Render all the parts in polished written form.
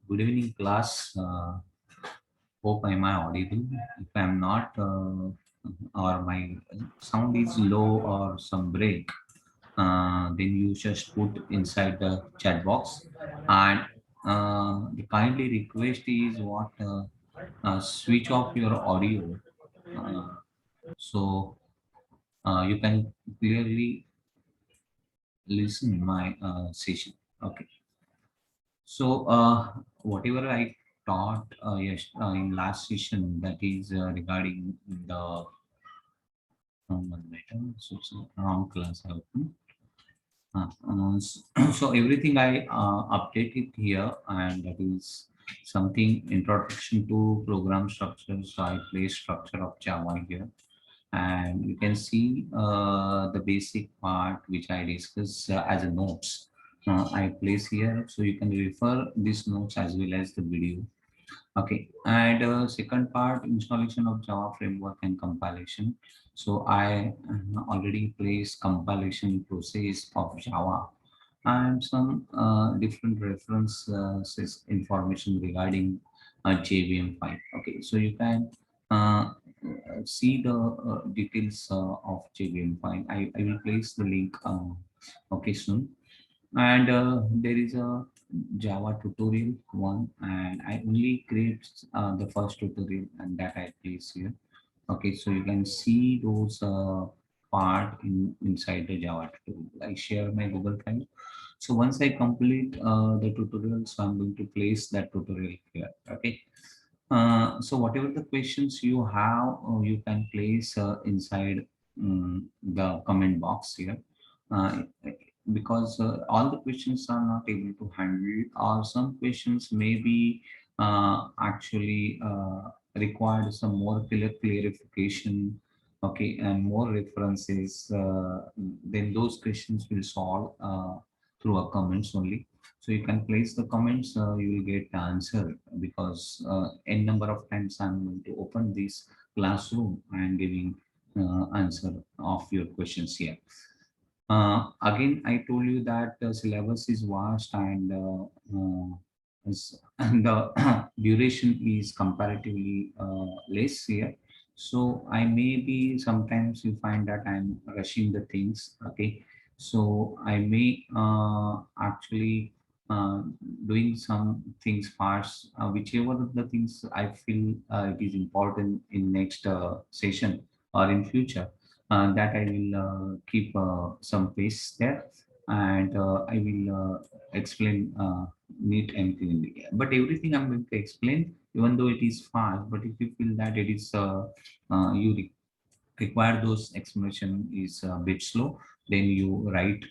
Good evening, class. Hope am I audible. If I'm not, or my sound is low or some break, then you just put inside the chat box. And the kindly request is what switch off your audio uh, so you can clearly listen my session. Okay. So, whatever I taught yes, in last session, that is regarding the one minute, so it's a wrong class I opened. So everything I updated here, and that is something introduction to program structure. So I place structure of Java here, and you can see the basic part which I discuss as a notes. I place here, so you can refer these notes as well as the video. Okay, and second part, installation of Java framework and compilation. So I already placed compilation process of Java and some different references information regarding JVM5. Okay, so you can see the details of JVM5. I will place the link okay soon. And there is a Java tutorial one, and I only create the first tutorial and that I place here. Okay, so you can see those part inside the Java tutorial. I share my Google Drive. So once I complete the tutorial, so I'm going to place that tutorial here. Okay. So whatever the questions you have, you can place inside the comment box here. Uh, because all the questions are not able to handle, or some questions may be actually required some more clarification, okay, and more references. Then those questions will solve through a comments only. So you can place the comments, you will get the answer, because n number of times I'm going to open this classroom and giving answer of your questions here. Again, I told you that the syllabus is vast, and and the duration is comparatively less here. So I may be sometimes you find that I'm rushing the things. Okay, so I may actually uh, doing some things fast, whichever the things I feel it is important in next session or in future, that I will keep some pace there, and I will explain neat and cleanly. But everything I'm going to explain, even though it is fast, but if you feel that it is you require those explanation is a bit slow, then you write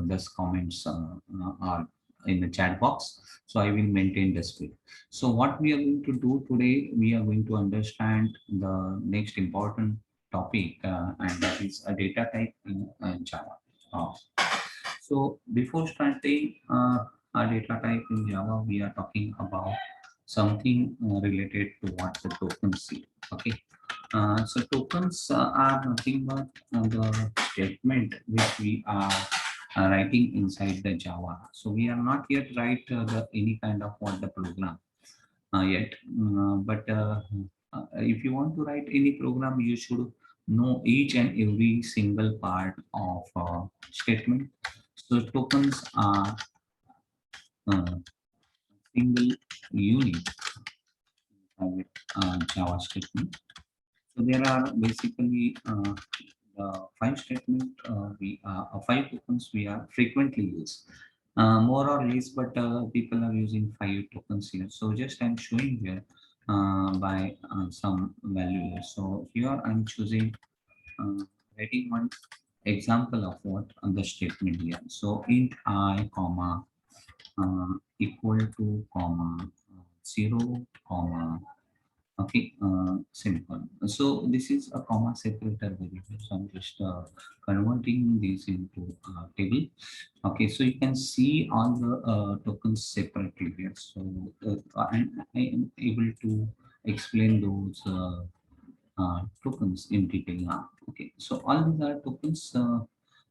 those comments are in the chat box. So I will maintain the speed. So what we are going to do today, we are going to understand the next important topic, and that is a data type in Java. Uh, so before starting a data type in Java, we are talking about something related to what the tokens see. Okay. So tokens are nothing but the statement which we are writing inside the Java. So we are not yet write any kind of what the program yet. But if you want to write any program, you should know each and every single part of statement. So tokens are single unit of Java statement. So there are basically the five statement five tokens we are frequently use. More or less, but people are using five tokens here. So just I'm showing here by some value here. So here I'm choosing writing one example of what on the statement here. So int I comma equal to comma 0 comma. Okay, semicolon. So this is a comma separator variable. So I'm just converting this into a table. Okay, so you can see all the tokens separately here. So I am able to explain those tokens in detail now. Okay, so all these are tokens.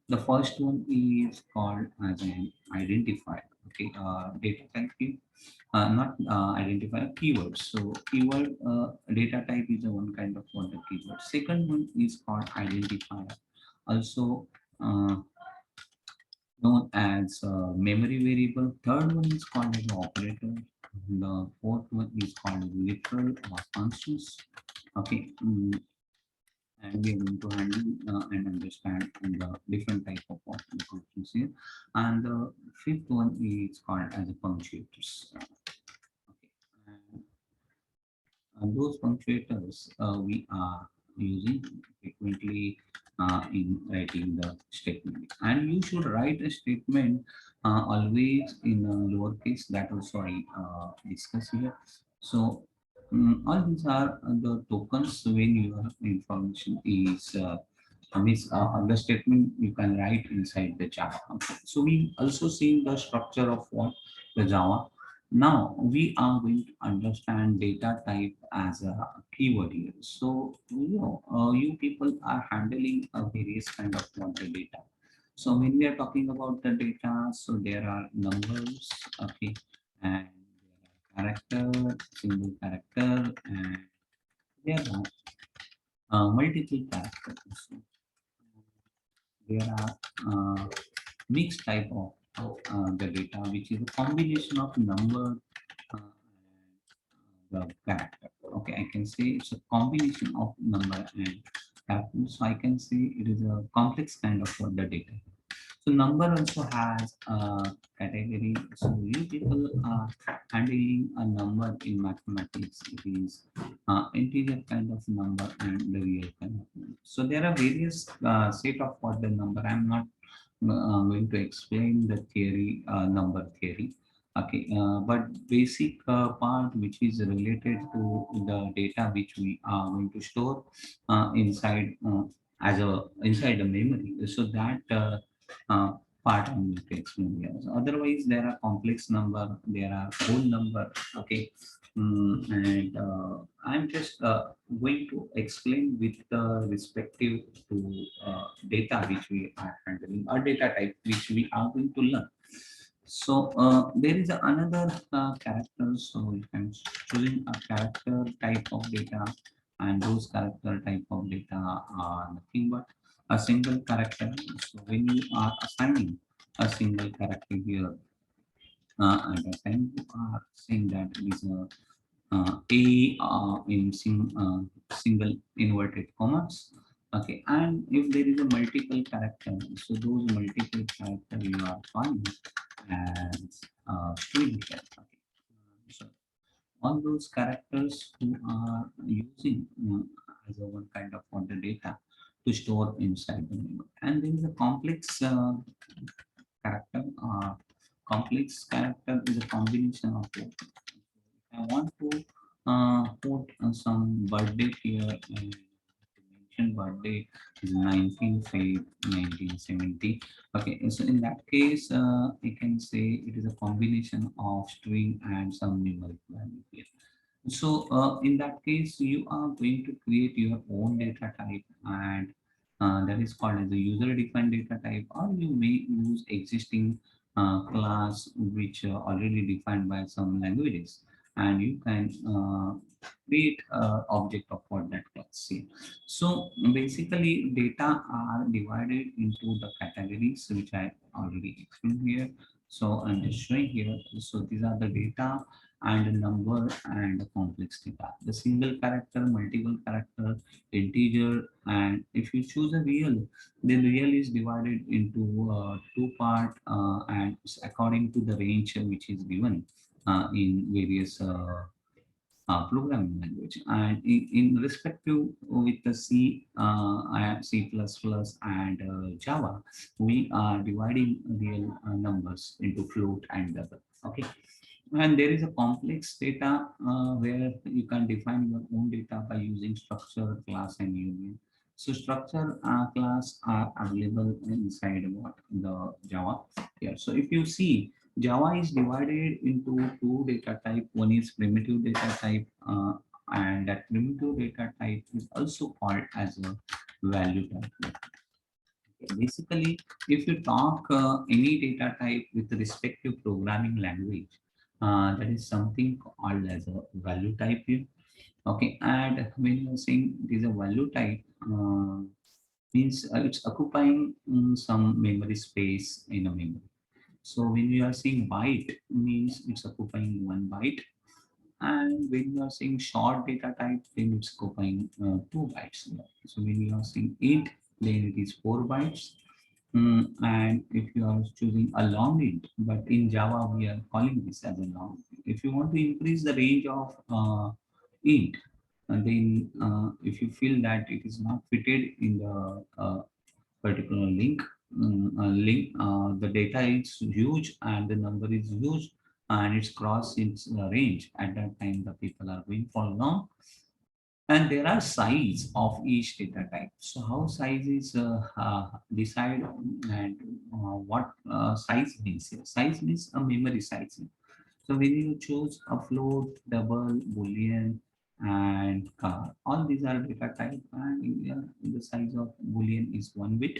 The first one is called as an identifier. Okay, data type not identify a keyword. So keyword data type is a one kind of what the keyword. Second one is called identifier, also uh, known as memory variable. Third one is called as operator. The fourth one is called literal or functions. Okay, and we are going to handle and understand the different type of functions here. And the fifth one is called as a punctuators. Okay, and those punctuators we are using frequently in writing the statement. And you should write a statement always in a lowercase. That also I discuss here. So all these are the tokens when your information is means the statement you can write inside the Java. Okay. So we also see the structure of what the Java. Now we are going to understand data type as a keyword here. So you people are handling a various kind of the data. So when we are talking about the data, so there are numbers, okay, and there are character, single character, and there are multiple characters. So there are mixed type of the data, which is a combination of number and the character. Okay, I can say it's a combination of number and character. So I can say it is a complex kind of the data. So number also has a category. So you people are handling a number in mathematics. It is integer kind of number and the real kind of number. So there are various set of what the number. I'm not going to explain the theory, number theory. Okay, but basic part which is related to the data which we are going to store inside as a inside the memory. So that uh, part I'm going to explain here. So otherwise, there are complex number, there are whole number. Okay, and I'm just going to explain with the respective to data which we are handling or data type which we are going to learn. So there is another character. So you can choosing a character type of data, and those character type of data are nothing but a single character. So when you are assigning a single character here, and the time you are saying that it is a in single inverted commas. Okay, and if there is a multiple character, so those multiple character you are finding as string here. Okay. So all those characters who are using as a one kind of for the data to store inside the memory, and there is a complex character. Complex character is a combination of both. I want to put some birthday here and to mention birthday is 19th 1970. Okay, so in that case, I can say it is a combination of string and some numeric value here. So in that case, you are going to create your own data type, and that is called as a user-defined data type, or you may use existing class which are already defined by some languages, and you can create object of what that class here. So basically, data are divided into the categories which I already explained here. So I'm just showing here. So these are the data and a number and a complex data. The single character, multiple character, integer, and if you choose a real, then real is divided into two part and according to the range which is given in various programming language. And in respective with the C++ and Java, we are dividing real numbers into float and double. Okay, and there is a complex data where you can define your own data by using structure, class, and union. So structure class are available inside what the Java here. So if you see, Java is divided into two data type. One is primitive data type, and that primitive data type is also called as a value type. Basically, if you talk any data type with respective programming language, that is something called as a value type here. Okay, and when you're saying it is a value type, means it's occupying some memory space in a memory. So when you are saying byte, means it's occupying 1 byte, and when you are saying short data type, then it's occupying 2 bytes. So when you are saying int, then it is 4 bytes. And if you are choosing a long int, but in Java we are calling this as a long. If you want to increase the range of int, and then if you feel that it is not fitted in the particular link, the data is huge and the number is huge and it's crossed its range. At that time, the people are going for long, and there are size of each data type. So how size is decided, and what size means here? Size means a memory size. So when you choose a float, double, boolean, and car, all these are data type, and the size of boolean is 1 bit.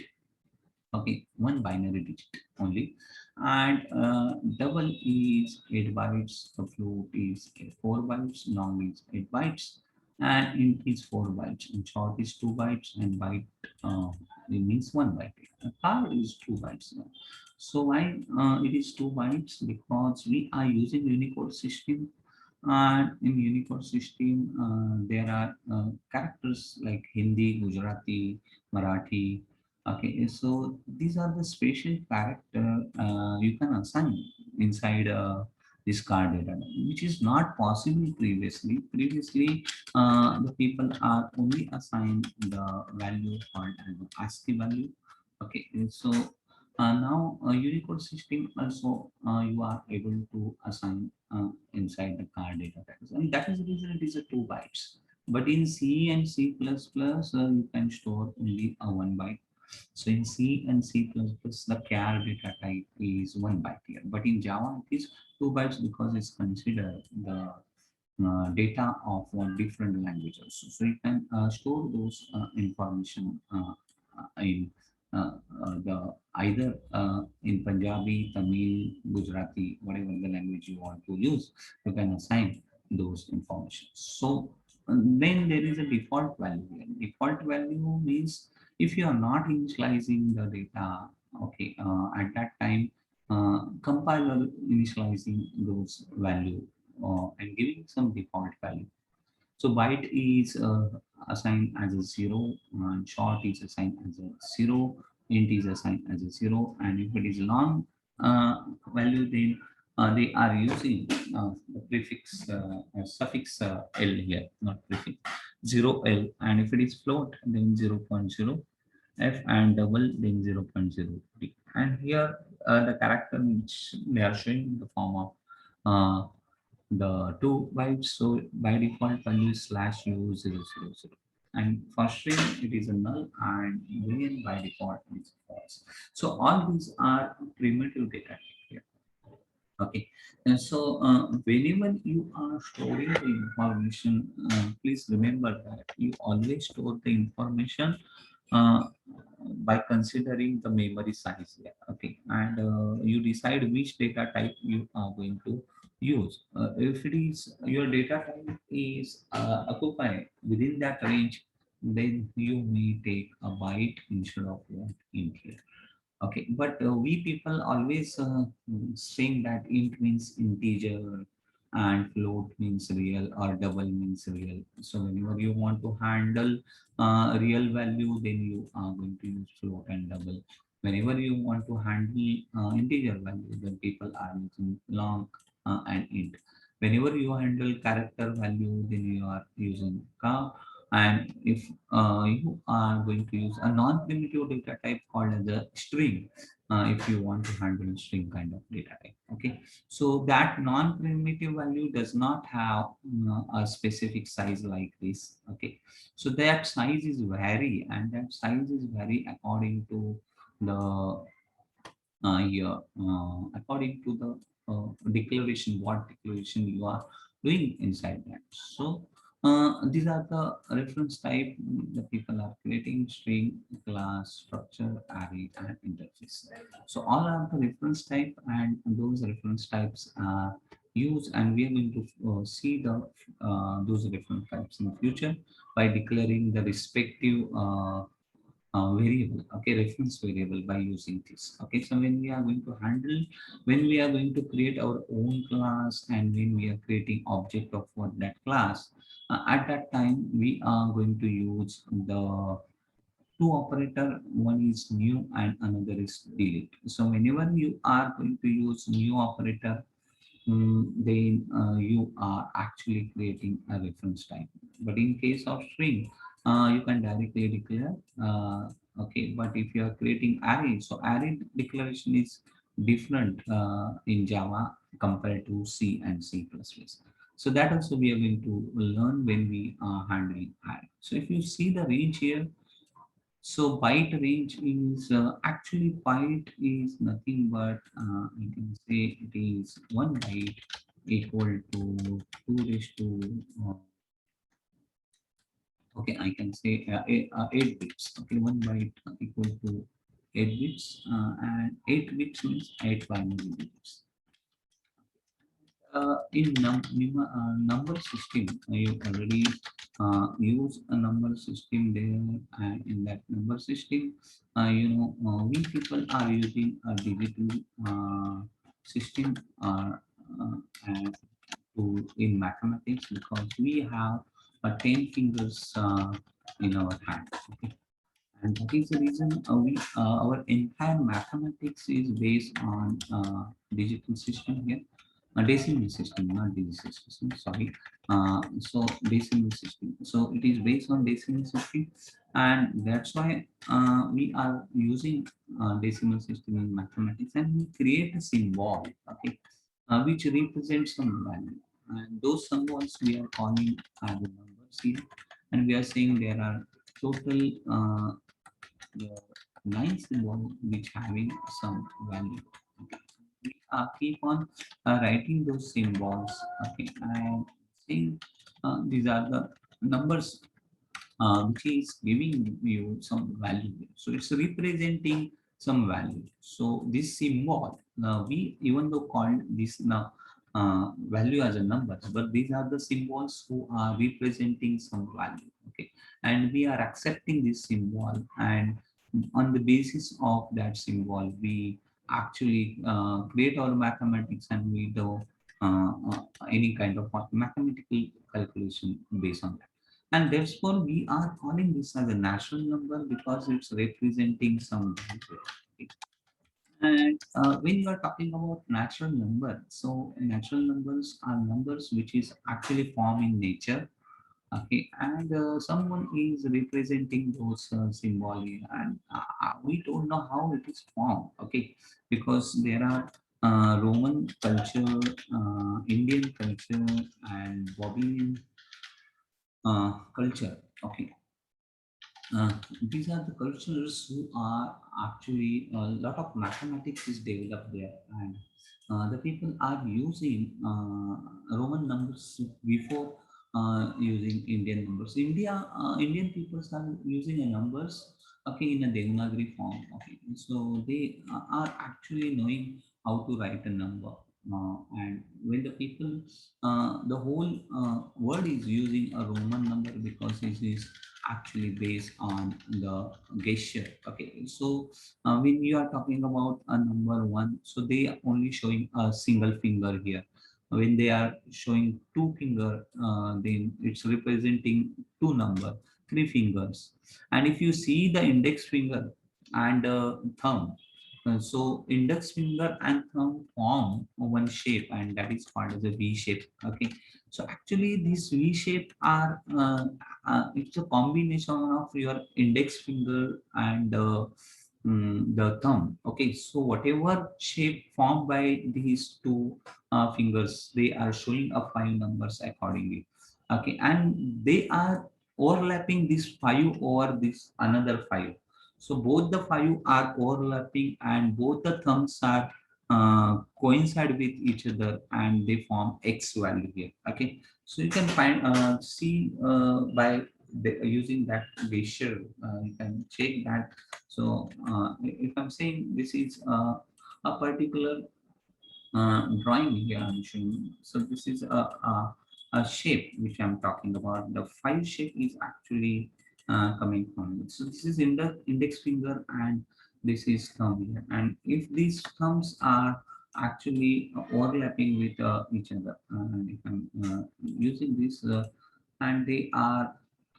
Okay, one binary digit only, and double is 8 bytes, the float is 4 bytes, long is 8 bytes, and int is 4 bytes, and short is 2 bytes, and byte it means 1 byte. Car is 2 bytes. So why it is 2 bytes? Because we are using Unicode system, and in Unicode system there are characters like Hindi, Gujarati, Marathi. Okay, so these are the special character you can assign inside this card data, which is not possible previously. Previously, the people are only assigned the value called as the ASCII value. Okay, and so now Unicode system also you are able to assign inside the card data types, and that is the reason it is a 2 bytes. But in C and C++, you can store only a 1 byte. So in C and C++, the char data type is 1 byte here. But in Java, it is 2 bytes because it's considered the data of one different languages. So you can store those information in the either in Punjabi, Tamil, Gujarati, whatever the language you want to use, you can assign those information. So then there is a default value here. Default value means if you are not initializing the data, okay, at that time, compiler initializing those value and giving some default value. So byte is assigned as a 0, and short is assigned as a 0, int is assigned as a 0, and if it is long value, then they are using the prefix suffix l here, not prefix 0l, and if it is float, then 0.0 f, and double, then 0.03. And here the character which they are showing in the form of the 2 bytes. So by default value is /u000. And for string it is a null, and boolean by default is false. So all these are primitive data type here. Okay, and so whenever you are storing the information, please remember that you always store the information uh, by considering the memory size here. Okay, and you decide which data type you are going to use. If it is your data type is occupied within that range, then you may take a byte instead of one int here. Okay, but we people always saying that int means integer and float means real or double means real. So whenever you want to handle real value, then you are going to use float and double. Whenever you want to handle integer value, then people are using long and int. Whenever you handle character value, then you are using char. And if you are going to use a non-primitive data type called as a string, if you want to handle string kind of data type. Okay, so that non-primitive value does not have a specific size like this. Okay, so that size is vary, and that size is vary according to the yeah, according to the declaration, what declaration you are doing inside that. So These are the reference type the people are creating: string, class, structure, array, and interface. So all are the reference type, and those reference types are used, and we are going to see the those reference types in the future by declaring the respective variable, okay, reference variable by using this. Okay, so when we are going to handle, when we are going to create our own class, and when we are creating object of what that class, at that time we are going to use the two operator. One is new and another is delete. So whenever you are going to use new operator, then you are actually creating a reference type. But in case of string, you can directly declare. Okay, but if you are creating array, so array declaration is different in Java compared to C and C++. So that also we are going to learn when we are handling array. So if you see the range here, so byte range is actually byte is nothing but you can say it is one byte equal to 2 raised to okay, I can say 8 bits. Okay, one byte equal to 8 bits, and 8 bits means 8 binary digits. In number system, you already use a number system there, and in that number system, we people are using a digital system uh, and to in mathematics, because we have 10 fingers in our hand. Okay, and that is the reason our entire mathematics is based on digital system here, a decimal system, not digital system. Sorry. So decimal system. So it is based on decimal system, and that's why we are using decimal system in mathematics, and we create a symbol, okay, which represents some value, and those symbols we are calling as the numbers here, and we are saying there are total the nine symbol which having some value. Okay. We keep on writing those symbols. Okay, and saying these are the numbers which is giving you some value. So it's representing some value. So this symbol, we even though called this now value as a numbers, but these are the symbols who are representing some value. Okay, and we are accepting this symbol, and on the basis of that symbol, we actually create our mathematics, and we do any kind of mathematical calculation based on that. And therefore, we are calling this as a natural number because it's representing some value. And when you are talking about natural number, so natural numbers are numbers which is actually formed in nature. Okay, and someone is representing those symbol here, and we don't know how it is formed. Okay, because there are Roman culture, Indian culture, and Babylonian culture. Okay, these are the cultures who are actually a lot of mathematics is developed there, and the people are using Roman numbers before using Indian numbers. Indian peoples are using a numbers, okay, in a Devanagari form. Okay, so they are actually knowing how to write a number. And when the people, the whole world is using a Roman number because it is actually based on the gesture. Okay, so when you are talking about a number one, so they are only showing a single finger here. When they are showing two finger, then it's representing two number, three fingers. And if you see the index finger and thumb, so index finger and thumb form one shape, and that is called as a V shape. Okay, so actually these V shape are it's a combination of your index finger and the thumb. Okay, so whatever shape formed by these two fingers, they are showing up five numbers accordingly. Okay, and they are overlapping this five over this another five. So both the five are overlapping, and both the thumbs are coincide with each other, and they form X value here. Okay, So you can find see by using that gesture, you can check that. So if I'm saying this is a particular drawing here I'm showing. So this is a shape which I'm talking about. The five shape is actually coming from it. So this is in the index finger and this is thumb here. And if these thumbs are actually overlapping with each other, and if I'm using this and they are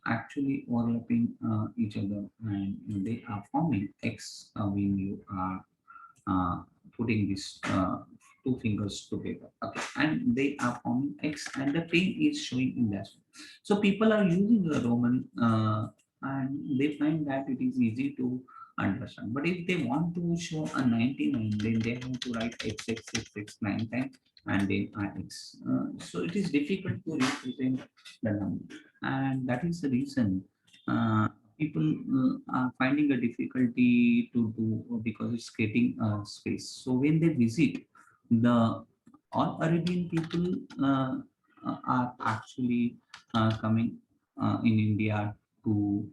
actually overlapping each other and they are forming X when you are uh, putting these two fingers together. Okay, and they are forming X, and the pain is showing in that. So people are using the Roman, and they find that it is easy to understand. But if they want to show a 99, then they have to write X X X X 9 times and then X. So it is difficult to represent the number, and that is the reason. People are finding a difficulty to do because it's getting space. So when they visit, the all Arabian people are actually coming in India to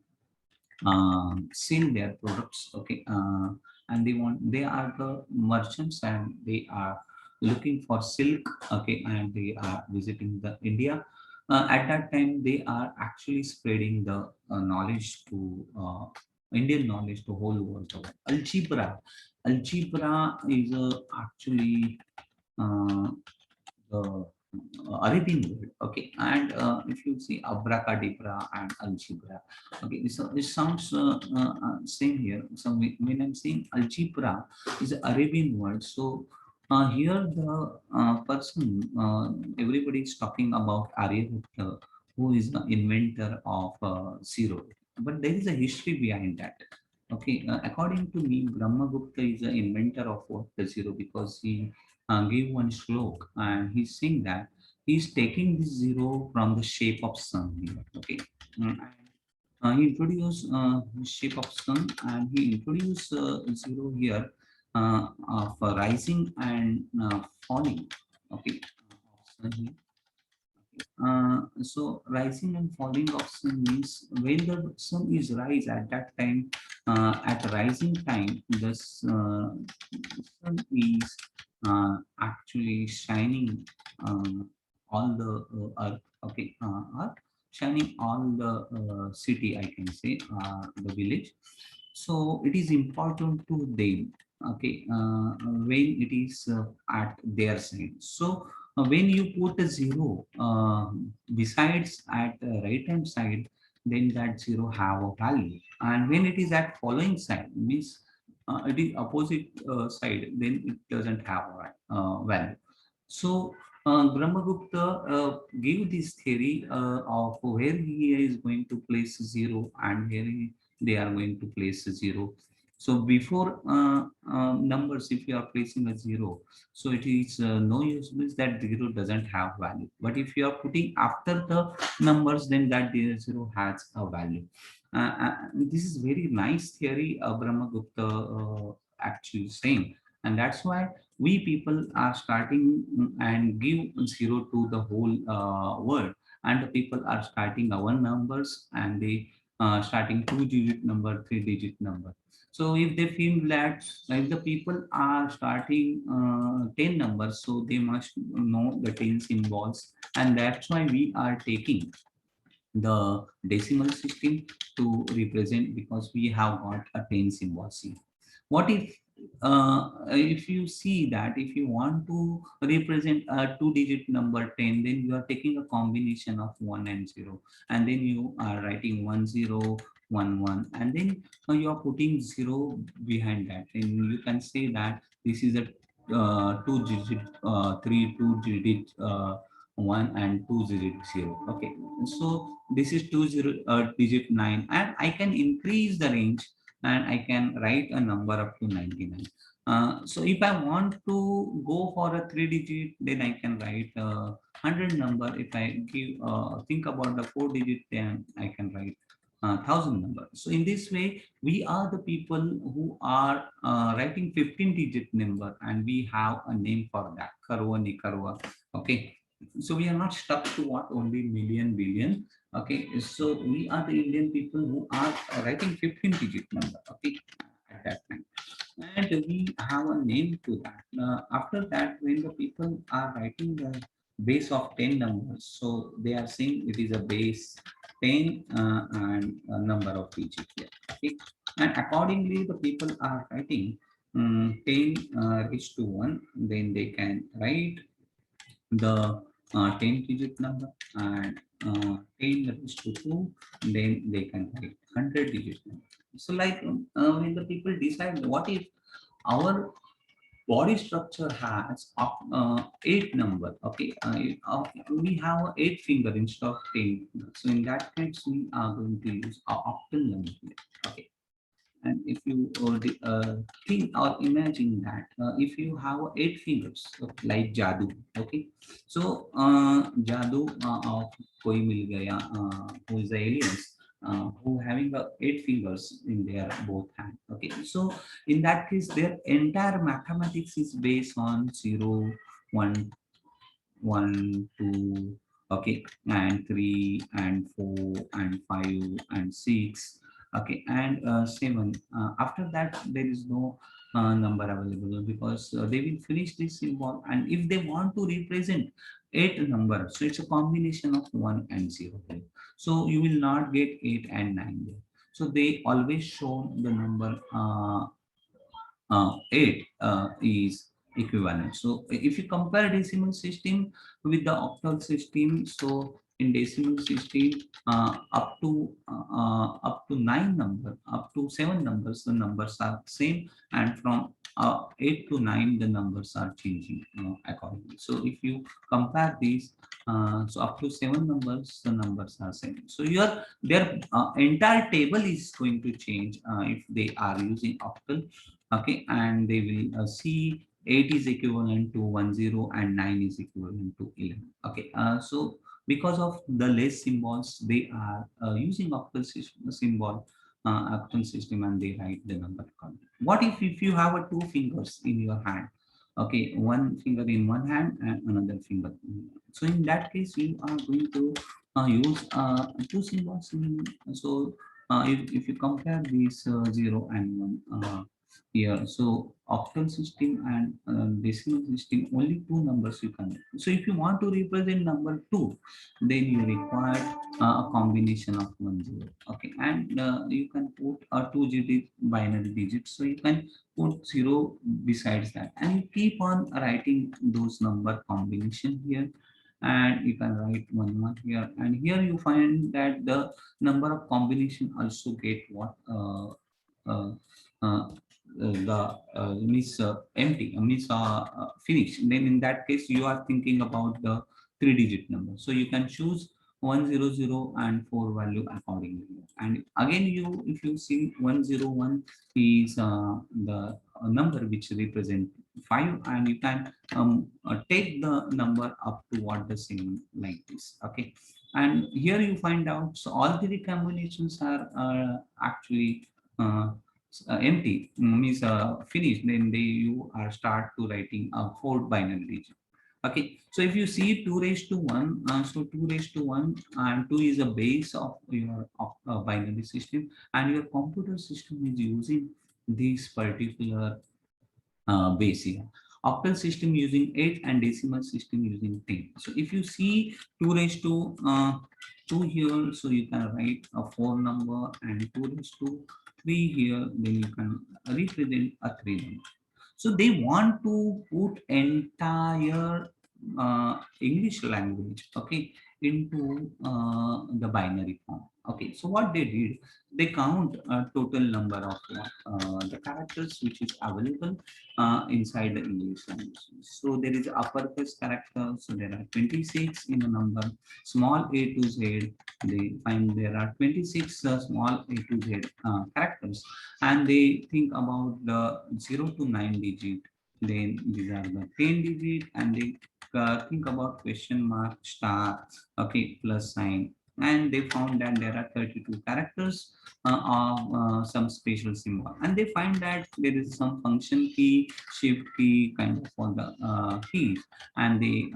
sell their products. Okay, and they are the merchants and they are looking for silk. Okay, and they are visiting the India. At that time, they are actually spreading the knowledge to Indian knowledge to whole world. Algebra, algebra is actually the Arabian word. Okay, and if you see abracadabra and algebra, okay, so it sounds same here. So when I'm saying algebra is an Arabian word, so here the person, everybody is talking about Aryabhatta, who is the inventor of zero, but there is a history behind that. Okay, according to me, Brahmagupta is the inventor of what the zero because he give one slok and he's saying that he's taking this zero from the shape of sun here. Okay. He introduced the shape of sun and he introduced zero here of rising and falling. Okay. Sun here. So rising and falling of sun means when the sun is rise at that time, at rising time, the sun is actually shining all the earth. Okay, earth shining all the city. I can say the village. So it is important to them. Okay, when it is at their side. So when you put a zero besides at the right hand side, then that zero have a value. And when it is at following side, means it is opposite side, then it doesn't have a value. So Brahmagupta gave this theory of where he is going to place zero and where they are going to place zero. So before numbers, if you are placing a zero, so it is no use means that zero doesn't have value. But if you are putting after the numbers, then that zero has a value. This is very nice theory Brahmagupta actually saying, and that's why we people are starting and give zero to the whole world, and the people are starting our numbers and they starting 2-digit number, 3-digit number. So if they feel that if the people are starting 10 numbers, so they must know the 10 symbols, and that's why we are taking the decimal system to represent because we have got a 10 symbol here. What if you see that if you want to represent a 2-digit number 10, then you are taking a combination of 1 and 0, and then you are writing 1011, and then you are putting 0 behind that, and you can say that this is a 2-digit 2-digit 1 and 2-digit 0. Okay, so this is 20-digit 9, and I can increase the range and I can write a number up to 99. So if I want to go for a 3-digit, then I can write a 100 number. If I give think about the 4-digit, then I can write 1000 number. So in this way, we are the people who are writing 15-digit number, and we have a name for that, Karwa Nikarwa. Okay. So we are not stuck to what only million billion. Okay, so we are the Indian people who are writing 15 digit number. Okay, at that time, and we have a name to that. After that, when the people are writing the base of 10 numbers, so they are saying it is a base 10 and a number of digits here. Okay, and accordingly, the people are writing 10 raised to 1, then they can write the 10 digit number, and 10 raised to 2, then they can write 100 digit number. So like when the people decide what if our body structure has eight number. Okay, we have a eight finger instead of 10. So in that case we are going to use our octal number here. Okay, and if you think or imagine that if you have eight fingers, like Jadoo. Okay, so Jadoo of Koi Mil Gaya, who is the aliens, who having eight fingers in their both hand. Okay, so in that case their entire mathematics is based on 0, 1, 1, 2, okay, and 3, and 4, and 5, and 6, okay, and 7. After that, there is no number available, because they will finish this symbol, and if they want to represent eight number, so it's a combination of 1 and 0 there. So you will not get 8 and 9 there. So they always show the number 8 is equivalent. So if you compare decimal system with the octal system, so in decimal system up to 9 number, up to 7 numbers, the numbers are same, and from 8 to 9 the numbers are changing accordingly. So if you compare these, so up to 7 numbers the numbers are same. So your their entire table is going to change if they are using octal. Okay, and they will see 8 is equivalent to 10 and 9 is equivalent to 11. Okay, so because of the less symbols, they are using octal symbol, octal system, and they write the number accordingly. What if you have two fingers in your hand? Okay, one finger in one hand and another finger so in that case you are going to use two symbols so if you compare these 0 and 1 here, so octal system and decimal system, only two numbers you can. So if you want to represent number 2, then you require a combination of 1 0. Okay, and you can put a 2 digit binary digit. So you can put 0 besides that, and you keep on writing those number combination here, and you can write 1 1 here, and here you find that the number of combination also get what uh, uh, the means empty means finish. Then in that case you are thinking about the 3 digit number, so you can choose 100 and 4 value accordingly. And again, you if you see 101 is the number which represent 5, and you can take the number up to what the same like this. Okay, and here you find out, so all three combinations are actually uh, empty, means finished. Then they you are start to writing a four binary digit. Okay, so if you see 2 raised to 1, so 2 raised to 1 and 2 is a base of your binary system, and your computer system is using this particular base here. Octal system using 8 and decimal system using 10. So if you see 2 raised to 2 here, so you can write a 4 number, and 2 raised to 3 here, then you can represent a 3 number. So they want to put entire English language, okay, into the binary form. Okay, so what they did, they count a total number of the characters which is available inside the English language. So there is uppercase character, so there are 26 in a number, small a to z. They find there are 26 small a to z characters, and they think about the 0 to 9 digit. Then these are the 10 digit, and they think about question mark, star, okay, plus sign, and they found that there are 32 characters of some special symbol, and they find that there is some function key, shift key kind of for the keys, and they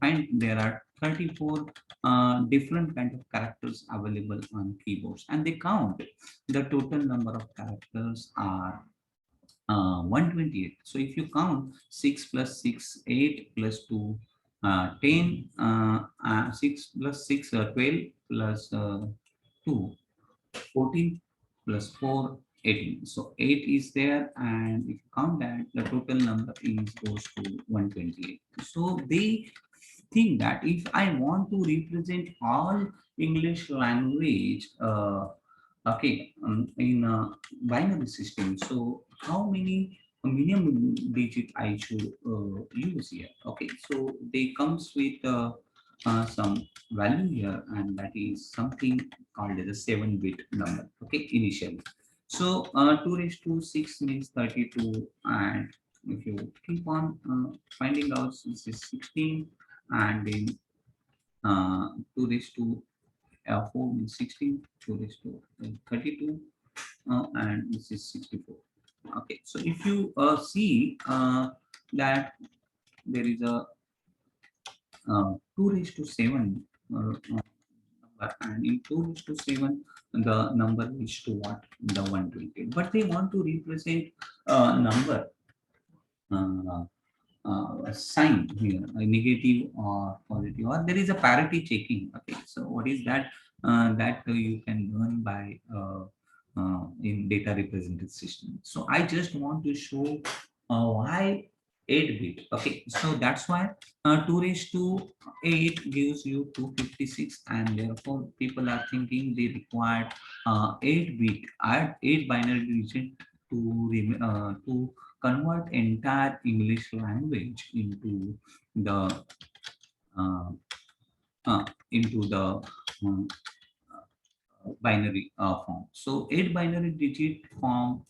find there are 34 different kind of characters available on keyboards, and they count the total number of characters are 128. So if you count 6 plus 6, 8 plus 2, 10, 6 plus 6, 12 plus 2, 14 plus 4, 18. So 8 is there, and if you count that, the total number is goes to 128. So they think that if I want to represent all English language, in a binary system, so how many minimum digit I should use here? Okay, so they comes with some value here, and that is something called as a 7-bit number. Okay, initially. So 2 raised to 6 means 32, and if you keep on finding out, this is 16, and then 2 raised to 4 means 16, 2 raised to 32, and this is 64. Okay, so if you see that there is a 2 raised to 7 number, and in 2 raised to 7 the number is to what, the 120, but they want to represent number uh, a sign here, a negative or positive, or there is a parity checking. Okay, so what is that? That you can learn by in data representative system. So I just want to show why 8-bit. Okay, so that's why 2 raised to 8 gives you 256, and therefore people are thinking they require 8-bit, add 8 binary digit to convert entire English language the uh, into the um, binary form. So 8 binary digit form,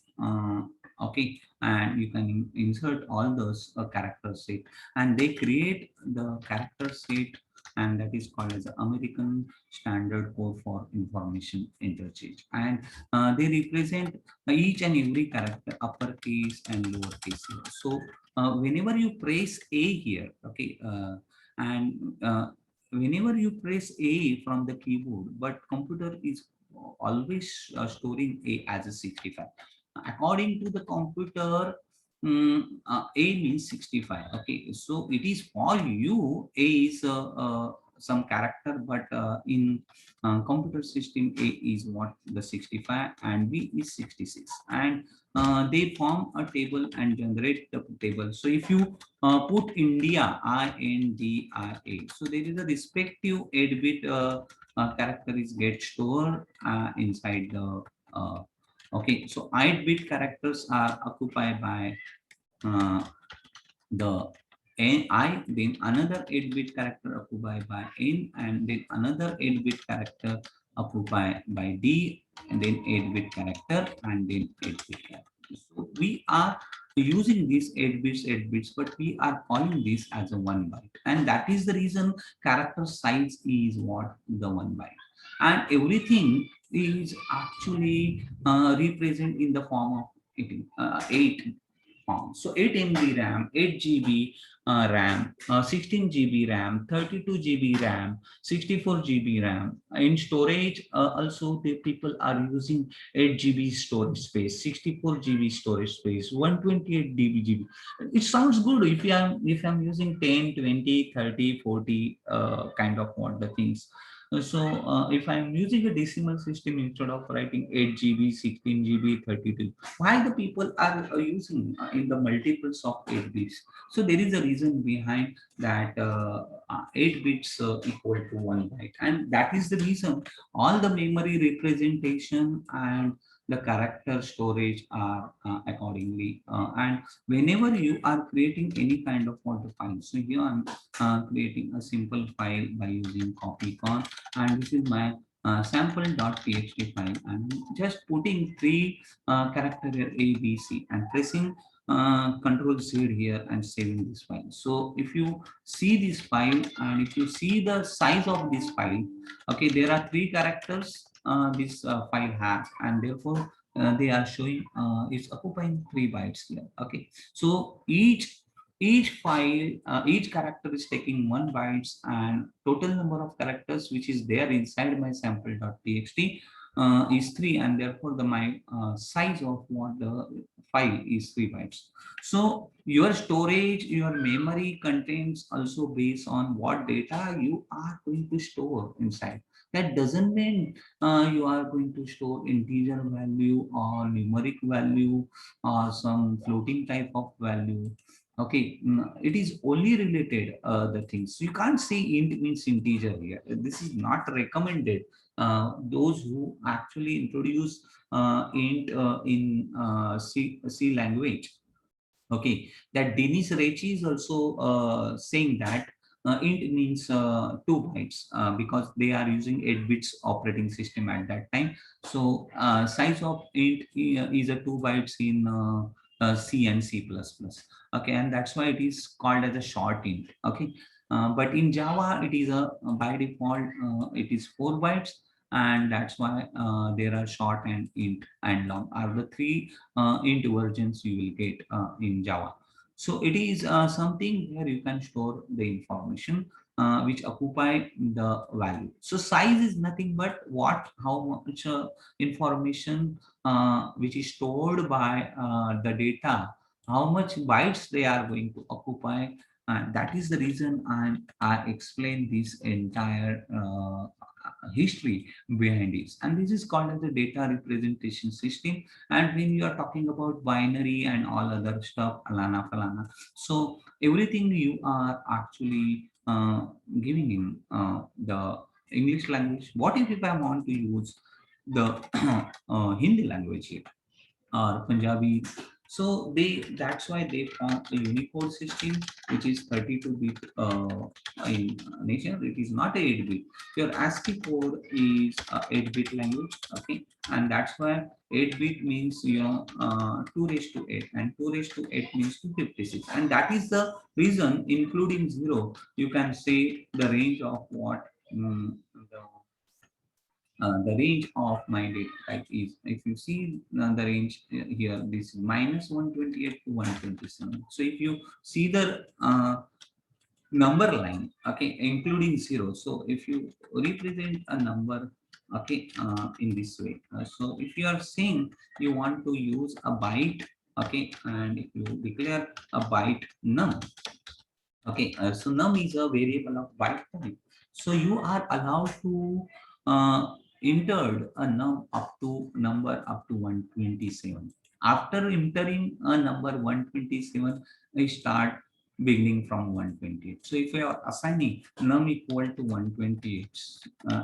okay, and you can insert all those character set, and they create the character set, and that is called as the American Standard Code for Information Interchange. And they represent each and every character, uppercase and lowercase here. So whenever you press A here, okay, and whenever you press A from the keyboard, but computer is always storing A as a 65. According to the computer, A means 65. Okay, so it is for you, A is some character, but in computer system, A is what, the 65, and B is 66. And they form a table and generate the table. So if you put India, INDIA, so there is a respective 8-bit character is get stored inside the okay, so 8-bit characters are occupied by uh, the I, then another 8-bit character occupied by N, and then another 8-bit character occupied by D, and then 8-bit character, and then 8-bit character. So we are using these 8 bits, 8 bits, but we are calling this as a 1 byte, and that is the reason character size is what, the 1 byte, and everything is actually represent in the form of 8 form. So 8 MB RAM, 8 GB RAM, 16 GB RAM, 32 GB RAM, 64 GB RAM. In storage, also the people are using 8 GB storage space, 64 GB storage space, 128 GB. It sounds good if I'm using 10, 20, 30, 40 kind of what the things. So if I'm using a decimal system instead of writing 8 GB, 16 GB, 32, why the people are using in the multiples of 8 bits? So there is a reason behind that 8 bits equal to 1 byte, and that is the reason all the memory representation and the character storage are accordingly, and whenever you are creating any kind of photo file, so here I'm creating a simple file by using copycon, and this is my sample.txt file. I'm just putting 3 character here, A, B, C, and pressing Control Z here and saving this file. So if you see this file and if you see the size of this file, okay, there are 3 characters this file has, and therefore they are showing it's occupying 3 bytes here. Okay, so each file, each character is taking 1 bytes, and total number of characters which is there inside my sample.txt is 3, and therefore the my size of what the file is 3 bytes. So your storage, your memory contains also based on what data you are going to store inside. That doesn't mean you are going to store integer value or numeric value or some floating type of value. Okay, it is only related the things. You can't say int means integer here. This is not recommended. Those who actually introduce int in C language. Okay, that Denis Ricci is also saying that int means 2 bytes because they are using 8 bits operating system at that time. So size of int is a 2 bytes in C and C++. Okay, and that's why it is called as a short int. Okay, but in Java it is a by default it is 4 bytes, and that's why there are short and int and long are the 3 int versions you will get in Java. So it is something where you can store the information which occupy the value. So size is nothing but how much information which is stored by the data, how much bytes they are going to occupy. And that is the reason I explained this entire history behind it. And this is called as the data representation system. And when you are talking about binary and all other stuff, alana falana, so everything you are actually giving in the English language. What if I want to use the Hindi language here or Punjabi? So that's why they found a Unicode system which is 32-bit in nature. It is not a 8-bit. Your ASCII code is a 8-bit language. Okay, and that's why 8-bit means 2 raised to 8, and 2 raised to 8 means 256, and that is the reason, including 0, you can say the range of what the range of my data type is. If you see the range here, this is minus 128 to 127. So if you see the number line, okay, including 0, so if you represent a number, okay, in this way, so if you are saying you want to use a byte, okay, and if you declare a byte num, okay, so num is a variable of byte type. So you are allowed to enter a number up to 127. After entering a number 127, I start beginning from 128. So if you are assigning num equal to 128,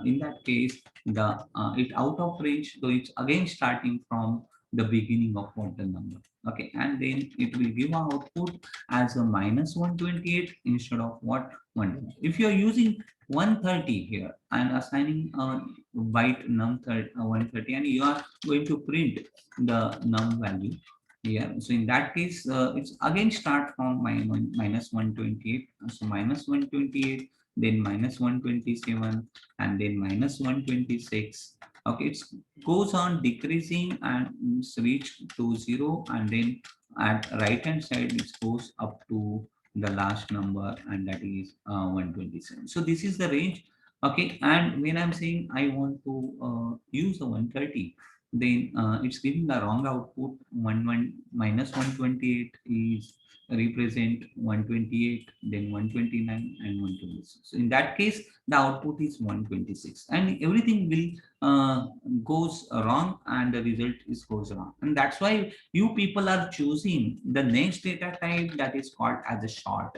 in that case, the it out of range, so it's again starting from the beginning of what the number. Okay, and then it will give an output as a minus 128 instead of what 1. If you are using 130 here and assigning a byte num 130, and you are going to print the num value here, so in that case it's again start from minus 128. So minus 128, then minus 127, and then minus 126. Okay, it goes on decreasing and it's reached to 0, and then at right hand side it goes up to the last number, and that is 127. So this is the range. Okay, and when I'm saying I want to use the 130, then it's giving the wrong output. Minus 128 is represent 128, then 129 and 126. So in that case the output is 126, and everything will goes wrong and the result is goes wrong. And that's why you people are choosing the next data type that is called as a short.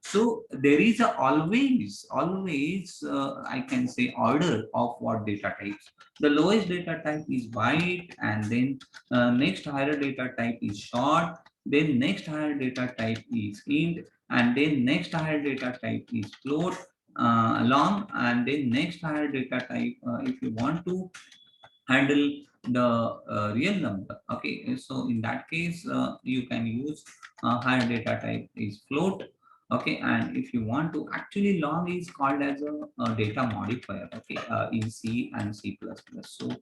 So there is a always I can say order of what data types. The lowest data type is byte, and then next higher data type is short, then next higher data type is int, and then next higher data type is float, long, and then next higher data type if you want to handle the real number. Okay, so in that case, you can use higher data type is float. Okay, and if you want to actually long is called as a data modifier. Okay, in C and C++. So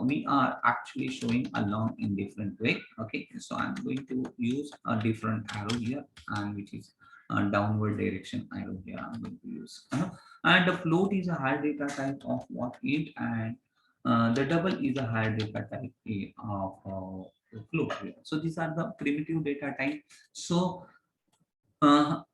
we are actually showing a long in different way. Okay, so I'm going to use a different arrow here, and which is downward direction arrow here I'm going to use. And the float is a higher data type of what int, and the double is a higher data type of float here. So these are the primitive data type. So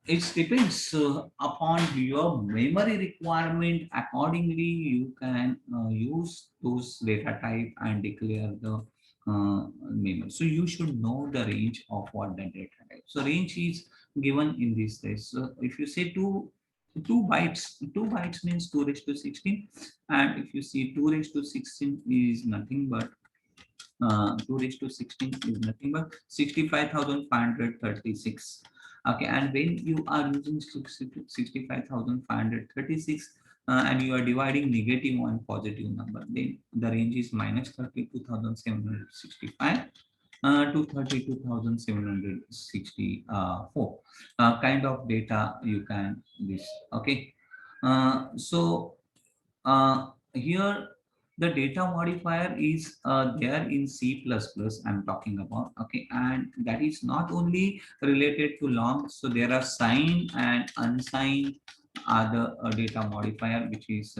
it depends upon your memory requirement. Accordingly, you can use those data type and declare the memory. So you should know the range of what the data type. So range is given in this case. So if you say two bytes means 2 raised to 16, and if you see 2 raised to 16 is nothing but 2 raised to 16 is nothing but 65,536. Okay, and when you are using 65,536 and you are dividing negative one positive number, then the range is minus 32,765 to 32,764 kind of data you can this. Okay, so here the data modifier is there in C++ I'm talking about. Okay, and that is not only related to long, so there are signed and unsigned other data modifier which is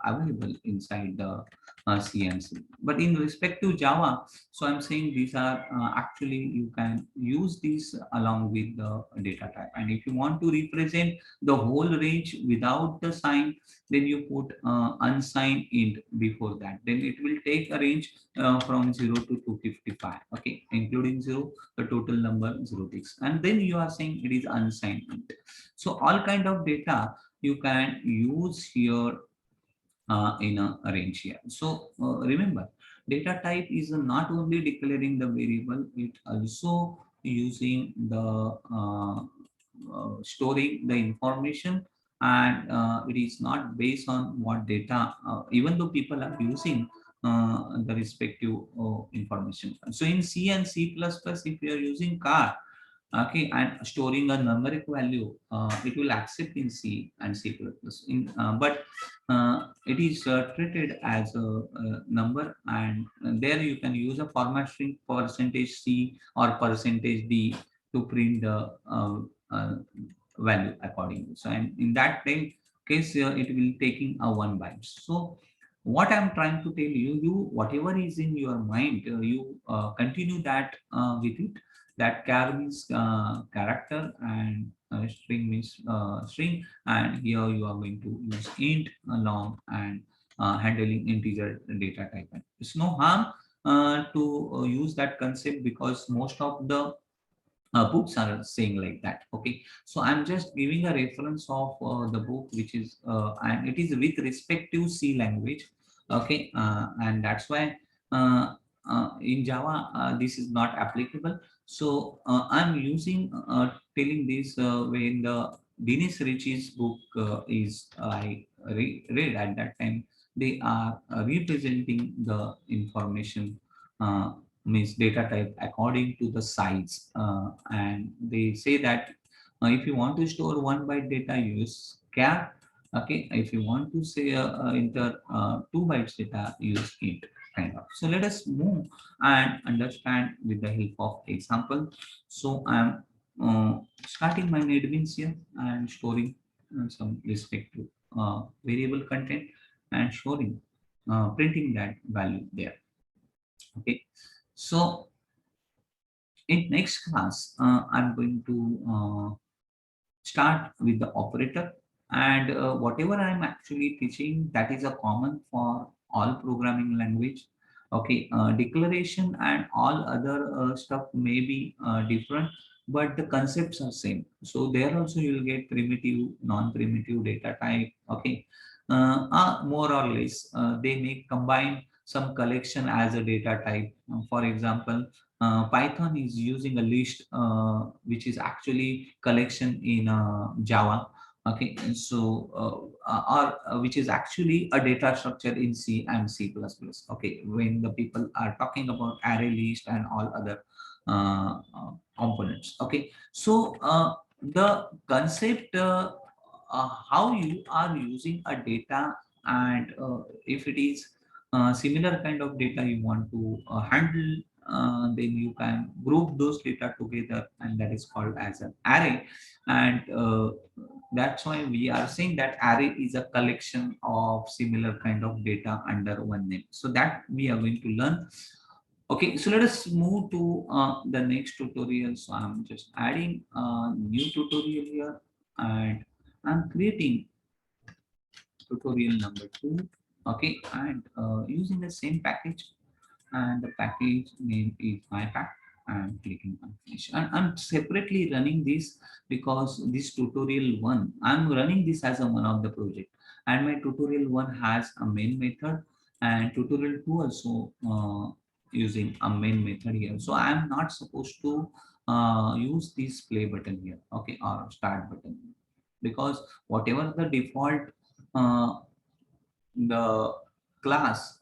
available inside the CNC. But in respect to Java, so I'm saying these are actually you can use these along with the data type. And if you want to represent the whole range without the sign, then you put unsigned int before that, then it will take a range from 0 to 255. Okay, including 0 the total number 06, and then you are saying it is unsigned int. So all kind of data you can use here in a range here. So remember, data type is not only declaring the variable, it also using the storing the information, and it is not based on what data, even though people are using the respective information. So in C and C++, if you are using car, okay, and storing a numeric value, it will accept in C and C++. But it is treated as a number, and there you can use a format string percentage C or percentage D to print the uh, value accordingly. So and in that case, it will taking a 1 byte. So what I'm trying to tell you, you whatever is in your mind, you continue that with it. That char means character, and string means string, and here you are going to use int, long, and handling integer data type. It's no harm to use that concept, because most of the books are saying like that. Okay, so I'm just giving a reference of the book, which is and it is with respect to C language. Okay, and that's why in Java this is not applicable. So I'm using telling this when the Dinesh Rich's book is I read at that time, they are representing the information, means data type according to the size, and they say that if you want to store 1 byte data, you use char. Okay, if you want to say enter 2 bytes data, use int, kind of. So let us move and understand with the help of example. So I'm starting my NetBeans here and storing some respective variable content, and storing printing that value there. Okay, so in next class, I'm going to start with the operator, and whatever I'm actually teaching, that is a common for all programming language. Okay, declaration and all other stuff may be different, but the concepts are same. So there also you will get primitive, non-primitive data type. Okay, more or less they may combine some collection as a data type. For example, Python is using a list which is actually collection in Java. Okay, and so or which is actually a data structure in C and C++. Okay, when the people are talking about array list and all other components. Okay, so the concept how you are using a data, and if it is similar kind of data you want to handle, then you can group those data together, and that is called as an array. And that's why we are saying that array is a collection of similar kind of data under one name. So that we are going to learn. Okay, so let us move to the next tutorial. So I'm just adding a new tutorial here, and I'm creating tutorial number 2. Okay, and using the same package, and the package name is mypack, and clicking on finish. And I'm separately running this because this tutorial 1, I'm running this as a one of the project, and my tutorial 1 has a main method, and tutorial 2 also using a main method here. So I'm not supposed to use this play button here, okay, or start button, because whatever the default uh, the class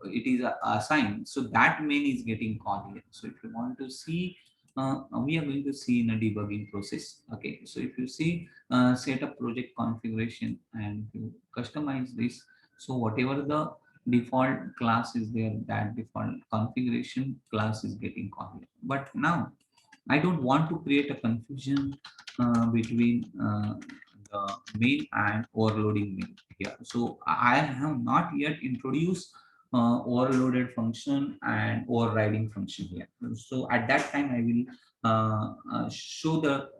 it is assigned, so that main is getting called here. So if you want to see, we are going to see in a debugging process. Okay, so if you see set up project configuration and you customize this, so whatever the default class is there, that default configuration class is getting called here. But now I don't want to create a confusion between the main and overloading main here. So I have not yet introduced overloaded function and overriding function here. So at that time, I will show the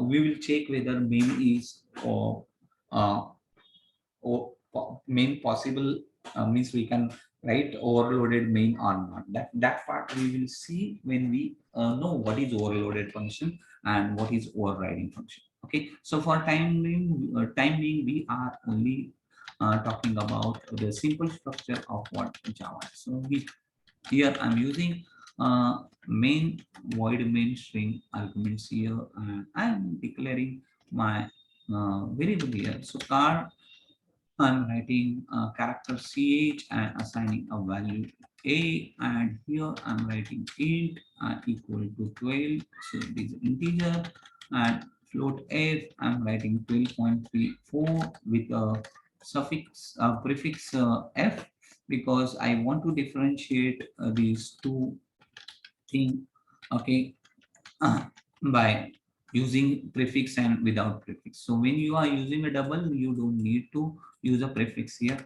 we will check whether main is uh, main possible, means we can write overloaded main or not. That part we will see when we know what is overloaded function and what is overriding function. Okay, so for time being we are only talking about the simple structure of what Java is. So here I'm using main void main string arguments here, and I'm declaring my variable here. So car, I'm writing character ch and assigning a value a, and here I'm writing int equal to 12, so it is integer, and float f I'm writing 12.34 with a suffix prefix f, because I want to differentiate these two things. Okay, by using prefix and without prefix. So when you are using a double, you don't need to use a prefix here.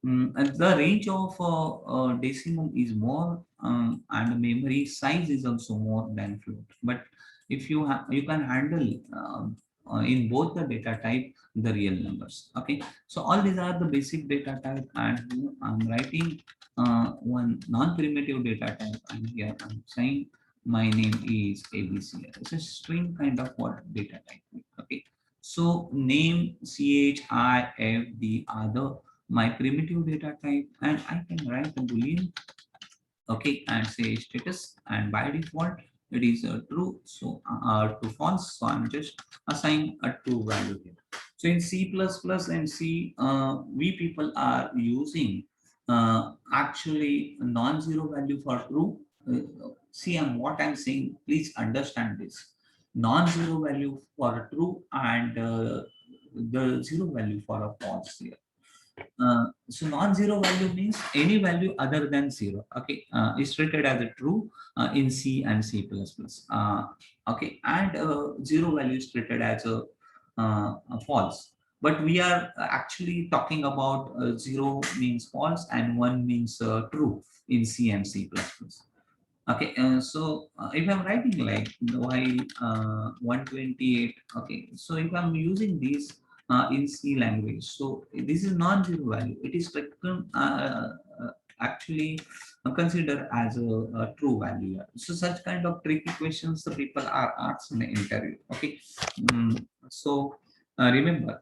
And the range of decimal is more, and memory size is also more than float. But if you have, you can handle in both the data type the real numbers. Okay, so all these are the basic data type, and I'm writing one non-primitive data type, and here I'm saying my name is ABC. It's a string kind of what data type. Okay, so name CHIFD are the my primitive data type, and I can write a boolean, okay, and say status, and by default it is true. So to false, so I'm just assigning a true value here. So in C++ and C, we people are using actually a non-zero value for true. See, what I'm saying, please understand this. Non-zero value for a true, and the zero value for a false here. So non-zero value means any value other than zero. Okay, is treated as a true in C and C++. Okay, and zero value is treated as a false. But we are actually talking about zero means false and one means true in C and C++. Okay, so if I'm writing like while 128, okay, so if I'm using this in C language, so this is non-zero value. It is actually considered as a true value. So such kind of tricky questions the people are asked in the interview. Okay, so remember,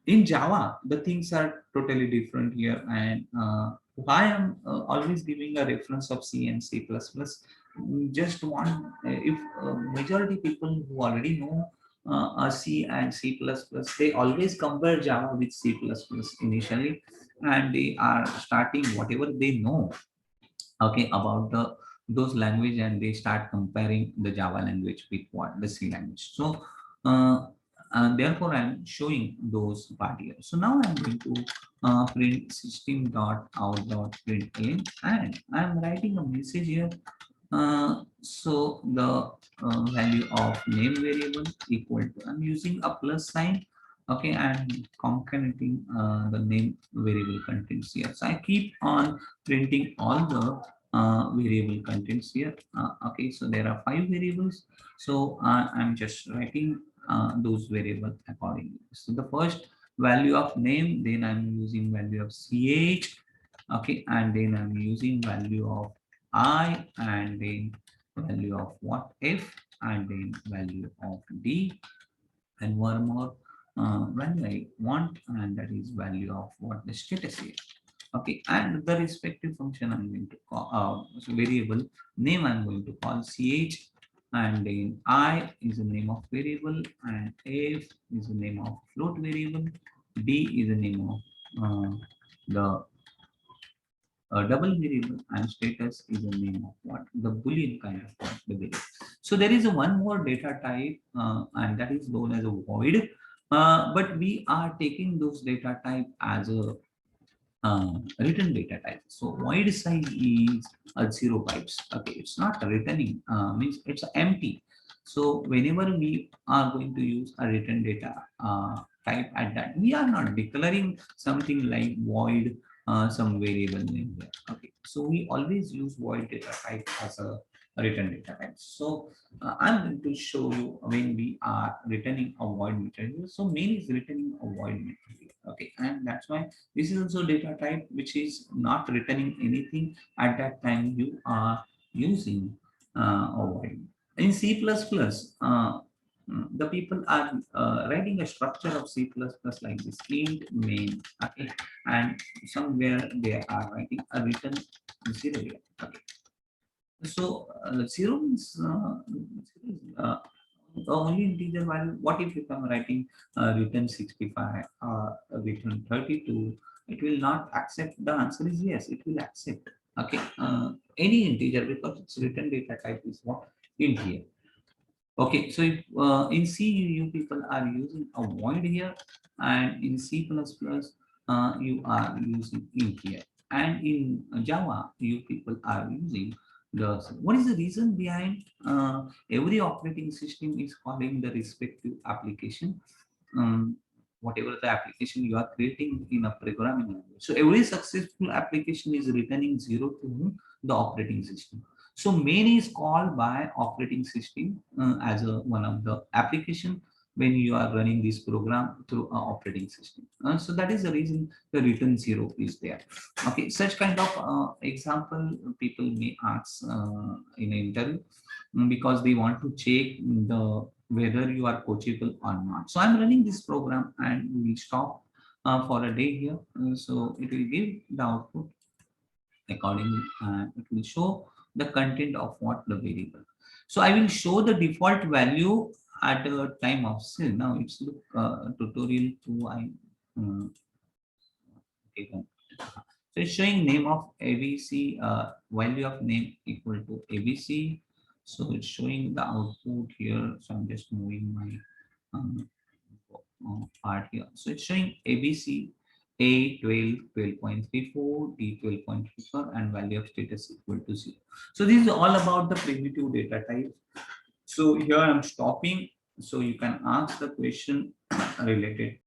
in Java the things are totally different here, and why I'm always giving a reference of C and C++. Just one, if majority people who already know C and C++, they always compare Java with C++ initially, and they are starting whatever they know, okay, about those language, and they start comparing the Java language with what the C language. So and therefore I'm showing those part here. So now I'm going to print system.out.println, and I'm writing a message here. So the value of name variable equal to, I'm using a plus sign, okay, and concatenating the name variable contents here. So I keep on printing all the variable contents here. Okay, so there are 5 variables. So I'm just writing those variables accordingly. So the first value of name, then I'm using value of ch, okay, and then I'm using value of I, and then value of what if, and then value of d, and one more value I want, and that is value of what the status is. Okay, and the respective function I'm going to call so variable name I'm going to call ch, and then I is the name of variable, and f is the name of float variable, d is the name of the double variable, and status is the name of what the boolean kind of what the variable. So there is a one more data type, and that is known as a void, but we are taking those data type as a return data type. So void size is 0 bytes. Okay, it's not returning, means it's empty. So whenever we are going to use a return data type at that, we are not declaring something like void some variable name there. Okay, so we always use void data type as a return data type. So I'm going to show you when we are returning a void material. So main is returning a void material. Okay, and that's why this is also data type which is not returning anything at that time you are using a void. In C++, the people are writing a structure of C++ like this int main, okay, and somewhere they are writing a return zero here. Okay, so zero is the only integer value. What if I'm writing return 65 or return 32? It will not accept. The answer is yes, it will accept. Okay, any integer, because its return data type is what int here. Okay, so if in C you people are using a void here, and in C++ you are using int here, and in Java you people are using the. What is the reason behind every operating system is calling the respective application, whatever the application you are creating in a programming language. So every successful application is returning zero to the operating system. So main is called by operating system as a one of the application when you are running this program through an operating system. So that is the reason the return zero is there. Okay, such kind of example people may ask in an interview, because they want to check the whether you are coachable or not. So I'm running this program, and we will stop for a day here. So it will give the output accordingly, and it will show the content of what the variable. So I will show the default value at the time of sale. Now it's look tutorial 2. I taken. So it's showing name of ABC, value of name equal to ABC. So it's showing the output here. So I'm just moving my part here. So it's showing ABC A 12, 12.34, D 12.34, and value of status equal to 0. So this is all about the primitive data type. So here I'm stopping. So you can ask the question related